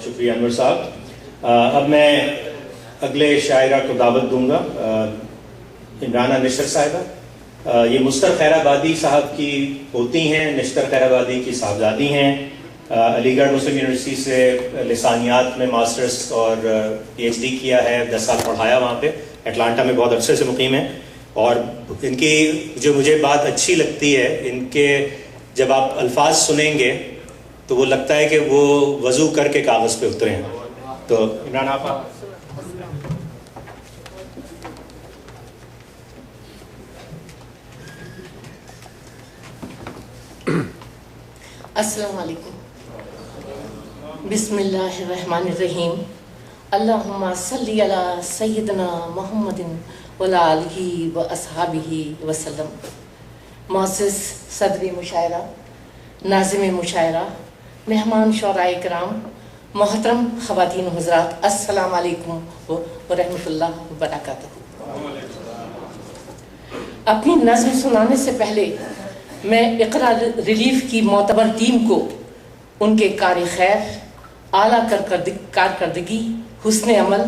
بہت شکریہ انور صاحب. اب میں اگلے شاعرہ کو دعوت دوں گا, عمرانہ نشر صاحبہ. یہ مستر خیر آبادی صاحب کی پوتی ہیں, نشتر خیر آبادی کی صاحبزادی ہیں. علی گڑھ مسلم یونیورسٹی سے لسانیات میں ماسٹرز اور پی ایچ ڈی کیا ہے, 10 سال پڑھایا وہاں پہ. اٹلانٹا میں بہت عرصے سے مقیم ہیں. اور ان کی جو مجھے بات اچھی لگتی ہے, ان کے جب آپ الفاظ سنیں گے تو وہ لگتا ہے کہ وہ وضو کر کے کاغذ پہ اترے ہیں. تو عمران آپ السلام علیکم. بسم اللہ الرحمن الرحیم. اللہم صلی علی سیدنا محمد وعلی آلہ و اصحابہ وسلم. معزز صدر مشاعرہ, ناظم مشاعرہ, مہمان شعراء کرام, محترم خواتین و حضرات, السلام علیکم ورحمۃ اللہ وبرکاتہ. اپنی نظم سنانے سے پہلے میں اقرا ریلیف کی معتبر ٹیم کو ان کے کار خیر, اعلیٰ کارکردگی, حسن عمل,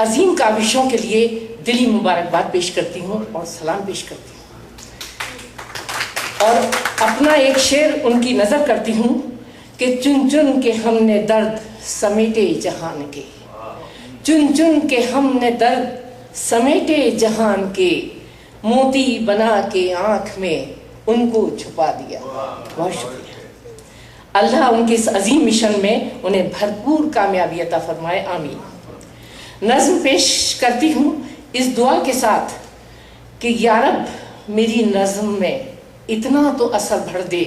عظیم کاوشوں کے لیے دلی مبارکباد پیش کرتی ہوں اور سلام پیش کرتی ہوں. اور اپنا ایک شعر ان کی نظر کرتی ہوں کہ چن چن کے ہم نے درد سمیٹے جہان کے, چن چن کے ہم نے درد سمیٹے جہان کے, موتی بنا کے آنکھ میں ان کو چھپا دیا. بہت شکریہ. اللہ ان کے اس عظیم مشن میں انہیں بھرپور کامیابی عطا فرمائے, آمین. نظم پیش کرتی ہوں اس دعا کے ساتھ کہ یا رب میری نظم میں اتنا تو اثر بھر دے,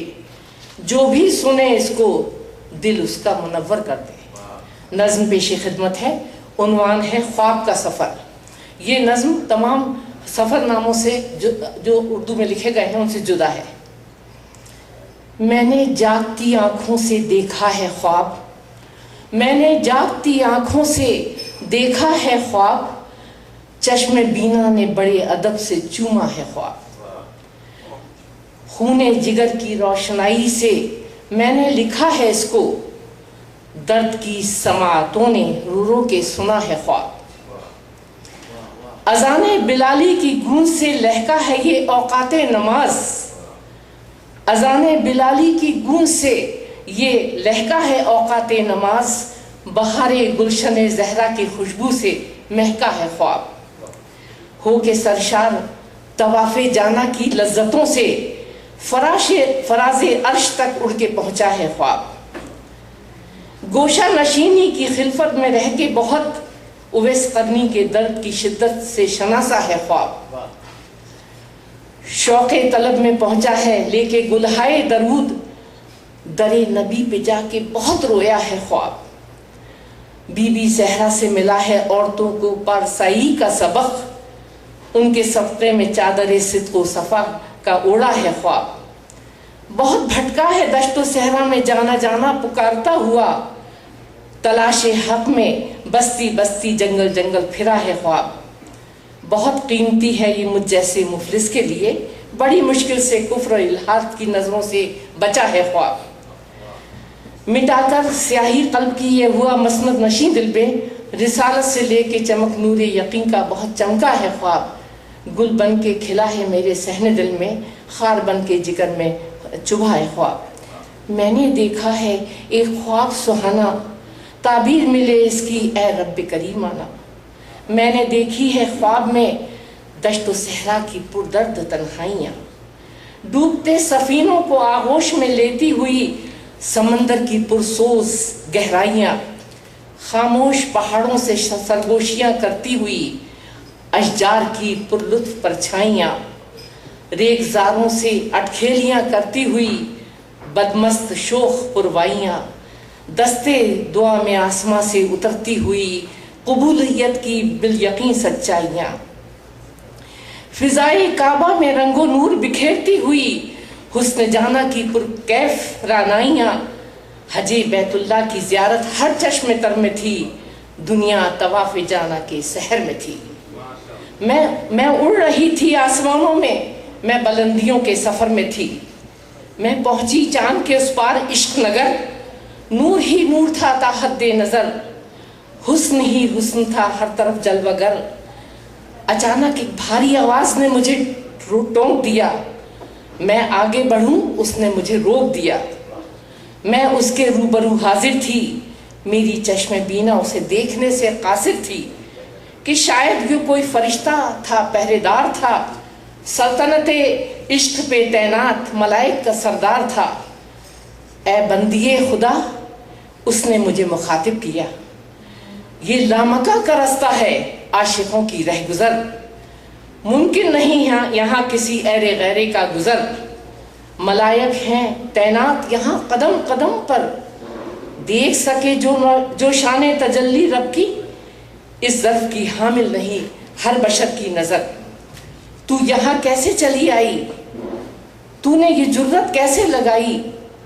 جو بھی سنے اس کو دل اس کا منور کر دے. نظم پیش خدمت ہے, عنوان ہے خواب کا سفر. یہ نظم تمام سفر ناموں سے جو اردو میں لکھے گئے ہیں ان سے جدا ہے. میں نے جاگتی آنکھوں سے دیکھا ہے خواب, میں نے جاگتی آنکھوں سے دیکھا ہے خواب, چشم بینا نے بڑے ادب سے چوما ہے خواب. خون جگر کی روشنائی سے میں نے لکھا ہے اس کو, درد کی سماعتوں نے رو رو کے سنا ہے خواب. اذان بلالی کی گونج سے لہکا ہے یہ اوقات نماز, اذان بلالی کی گونج سے یہ لہکا ہے اوقات نماز, بہار گلشن زہرا کی خوشبو سے مہکا ہے خواب. ہو کے سرشار طواف جانا کی لذتوں سے فراز عرش تک اڑ کے پہنچا ہے خواب. گوشہ نشینی کی خلفت میں رہ کے بہت اویس قرنی کے درد کی شدت سے شناسا ہے خواب. شوق طلب میں پہنچا ہے لے کے گلہائے درود, در نبی پہ جا کے بہت رویا ہے خواب. بی بی زہرا سے ملا ہے عورتوں کو پارسائی کا سبق, ان کے صفحے میں چادر صدق و صفا کا اوڑا ہے خواب. بہت بھٹکا ہے دشت و صحرا میں جانا جانا پکارتا ہوا, تلاش حق میں بستی بستی جنگل جنگل پھرا ہے خواب. بہت قیمتی ہے یہ مجھ جیسے مفلس کے لیے, بڑی مشکل سے کفر و الحاد کی نظروں سے بچا ہے خواب. مٹا کر سیاہی قلب کی یہ ہوا مسند نشین دل میں, رسالت سے لے کے چمک نور یقین کا بہت چمکا ہے خواب. گل بن کے کھلا ہے میرے صحن دل میں, خار بن کے جگر میں چبھا ہے خواب. میں نے دیکھا ہے ایک خواب سہانا, تعبیر ملے اس کی اے رب کریمانہ. میں نے دیکھی ہے خواب میں دشت و صحرا کی پردرد تنہائیاں, ڈوبتے سفینوں کو آغوش میں لیتی ہوئی سمندر کی پرسوز گہرائیاں, خاموش پہاڑوں سے سرگوشیاں کرتی ہوئی اشجار کی پرلطف پرچھائیاں, ریگزاروں سے اٹکھیلیاں کرتی ہوئی بدمست شوخ پروائیاں, دستے دعا میں آسماں سے اترتی ہوئی قبولیت کی بالیقین سچائیاں, فضائے کعبہ میں رنگ و نور بکھیرتی ہوئی حسن جانا کی پرکیف رانائیاں, حج بیت اللہ کی زیارت ہر چشم تر میں تھی, دنیا طواف جانا کے سحر میں تھی. میں اڑ رہی تھی آسمانوں میں, میں بلندیوں کے سفر میں تھی, میں پہنچی چاند کے اس پار عشق نگر, नूर ही नूर था ताहद नजर, हुस्न ही हुस्न था हर तरफ जलवागर। अचानक एक भारी आवाज ने मुझे टोंक दिया, मैं आगे बढ़ूं उसने मुझे रोक दिया। मैं उसके रूबरू हाजिर थी, मेरी चश्मे बीना उसे देखने से कासिर थी कि शायद ये कोई फरिश्ता था, पहरेदार था, सल्तनते इश्क पे तैनात मलाइक का सरदार था। ए बंदिए खुदा, उसने मुझे मुखातिब किया, ये लामका का रास्ता है आशिकों की रहगुजर, मुमकिन नहीं यहाँ किसी ऐरे गैरे का गुजर। मलायक हैं तैनात यहाँ कदम कदम पर, देख सके जो शान तजल्ली रब की, इस ज़र्फ की हामिल नहीं हर बशर की नज़र। तू यहाँ कैसे चली आई, तूने ये जुर्रत कैसे लगाई,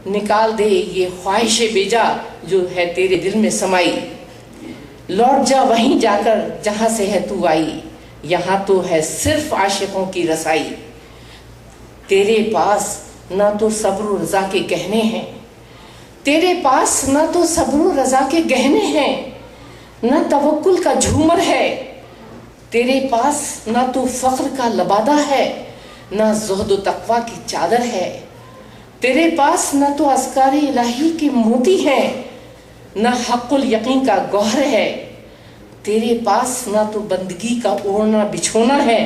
निकाल दे ये ख्वाहिश बेजा जो है तेरे दिल में समाई। लौट जा वहीं जाकर जहाँ से है तू आई, यहाँ तो है सिर्फ आशिकों की रसाई। तेरे पास ना तो सब्र रज़ा के गहने हैं, तेरे पास ना तो सब्र रज़ा के गहने हैं, ना तवक्कुल का झूमर है, तेरे पास ना तो फ़ख्र का लबादा है, ना ज़ुहद व तक़वा की चादर है। तेरे पास ना तो अस्कार इलाही के मोती हैं, ना हक़्क़ुल यकीन का गौहर है। तेरे पास ना तो बंदगी का ओढ़ना बिछोना है,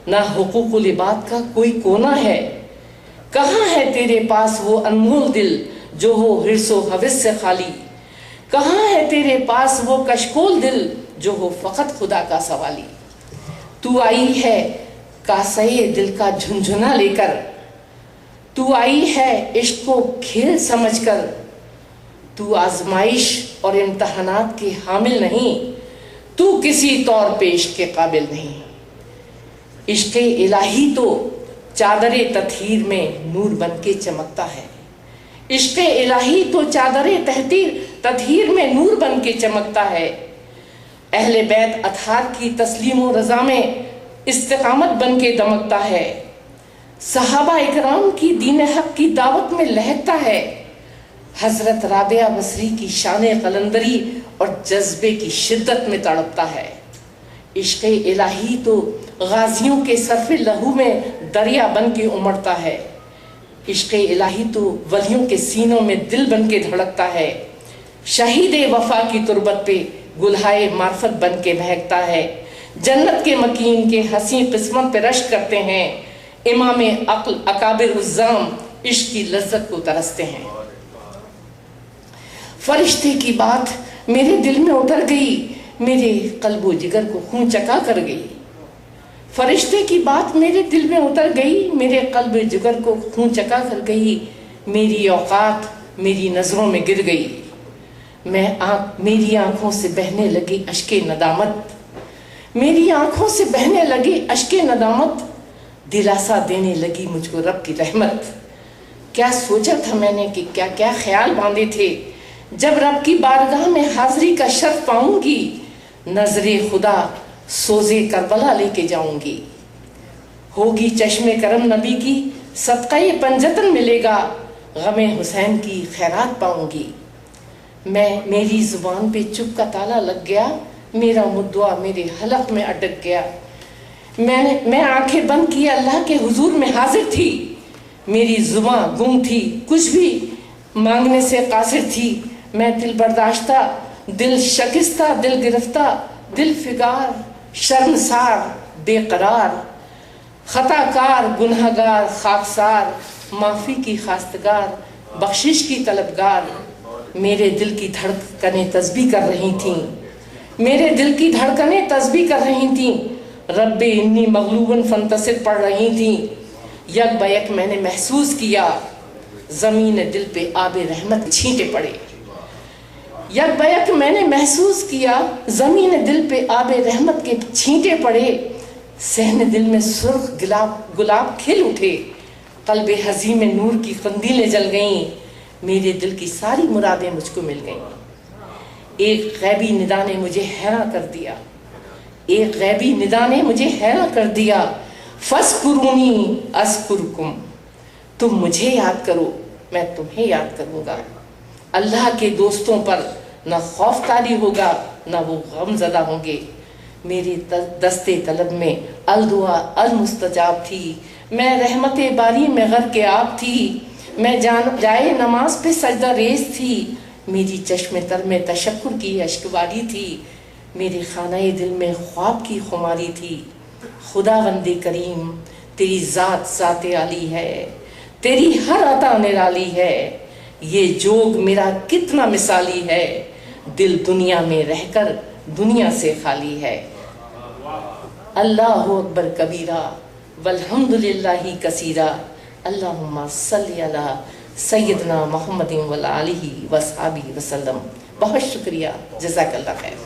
ना हुकूकुल इबाद का कोई कोना है। कहाँ है तेरे पास वो अनमोल दिल जो हो हिर्सो हविस से खाली, कहाँ है तेरे पास वो कशकोल दिल जो हो फ़कत खुदा का सवाली। तू आई है कासे दिल का झुनझुना लेकर, तू आई है इश्क को खेल समझकर, तू आजमाइश और इम्तहानात की हामिल नहीं, तू किसी तौर पे इश्क के काबिल नहीं। इश्क इलाही तो चादर तत्हीर में नूर बन के चमकता है, इश्क इलाही तो चादर तत्हीर में नूर बन के चमकता है। अहले बैत अतहार की तस्लीम व रज़ा में इस्तिकामत बन के दमकता है, सहाबा इकराम की दीन हक की दावत में लहकता है। हजरत राबिया बसरी की शान कलंदरी और जज्बे की शिद्दत में तड़पता है। इश्क़ इलाही तो गाजियों के सरफ़े लहू में दरिया बन के उमड़ता है, इश्क़ इलाही तो वलियों के सीनों में दिल बन के धड़कता है। शहीद वफा की तुरबत पे गुलहाए मार्फत बन के महकता है, जन्नत के मकीन के हसी किस्मत पे रश्क करते हैं, इमाम अक्ल अकाबिर उज़्ज़ाम इश्क की लज्जत को तरसते हैं। फरिश्ते की बात मेरे दिल में उतर गई, मेरे कल्बो जिगर को खून चका कर गई। फरिश्ते की बात मेरे दिल में उतर गई, मेरे कल्ब जिगर को खून चका कर गई। मेरी औकात मेरी नज़रों में गिर गई, मेरी आंखों से बहने लगी अश्के नदामत, मेरी आंखों से बहने लगी अश्के नदामत। दिलासा देने लगी मुझको रब की रहमत। क्या सोचा था मैंने कि क्या क्या ख्याल बांधे थे, जब रब की बारगाह में हाजिरी का शर्फ पाऊंगी, नजरे खुदा सोजे करबला लेके जाऊंगी। होगी चश्मे करम नबी की सदक़े पंजतन मिलेगा, गमे हुसैन की खैरात पाऊंगी। मेरी जुबान पे चुप का ताला लग गया, मेरा मुद्दा मेरे हलक में अटक गया। मैं आंखें बंद किए अल्लाह के हुजूर में हाजिर थी, मेरी जुबान गुम थी, कुछ भी मांगने से कासिर थी। मैं दिल बर्दाश्ता, दिल शकिस्ता, दिल गिरफ्ता, दिल फिगार, शर्मसार, बेकरार, खताकार, गुनहगार, खाकसार, माफ़ी की खास्तगार, बख्शिश की तलबगार। मेरे दिल की धड़कनें तस्बीह कर रही थीं, मेरे दिल की धड़कनें तस्बीह कर रही थीं, रब्बे इन्नी मगलूबन फंतसिर पढ़ रही थीं। यक बयक मैंने महसूस किया, ज़मीन दिल पे आबे रहमत छींटे पड़े। यक बयक मैंने महसूस किया, ज़मीन दिल पे आबे रहमत के छींटे पड़े। सहन दिल में सुर्ख गुलाब खिल उठे, कल्बे हज़ी में नूर की कंदीलें जल गईं। मेरे दिल की सारी मुरादें मुझको मिल गईं। एक गैबी निदा ने मुझे हैरान कर दिया, एक गैबी निदा ने मुझे हैरान कर दिया। फस्कुरूनी अस्कुरकुम, तुम मुझे याद करो मैं तुम्हें याद करूँगा। अल्लाह के दोस्तों पर न खौफ तारी होगा न वो गमज़दा होंगे। मेरे दस्ते तलब में अल दुआ अल मुस्तजाब थी, मैं रहमत बारी में घर के आप थी, मैं जाए नमाज पे सजदा रेस थी, मेरी चश्मे तर में तशक्कुर की अश्कबारी थी, मेरे खानाए दिल में ख्वाब की खुमारी थी। खुदावंदे करीम तेरी ज़ात आली है, तेरी हर अता निराली है, ये जोग मेरा कितना मिसाली है, दिल दुनिया में रहकर दुनिया से खाली है। अल्लाहु अकबर कबीरा वल्हम्दुलिल्लाहि कसीरा, अल्लाहुम्मा सल्ली अला सय्यदना मुहम्मदिन व आलिहि व अस्हाबिहि वसल्लम। बहुत शुक्रिया, जज़ाकल्लाह खैर।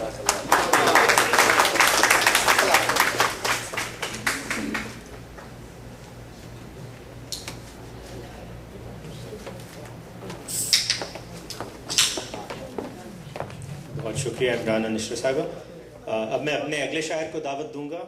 बहुत शुक्रिया इमरान निशर साहबा। अब मैं अपने अगले शायर को दावत दूंगा।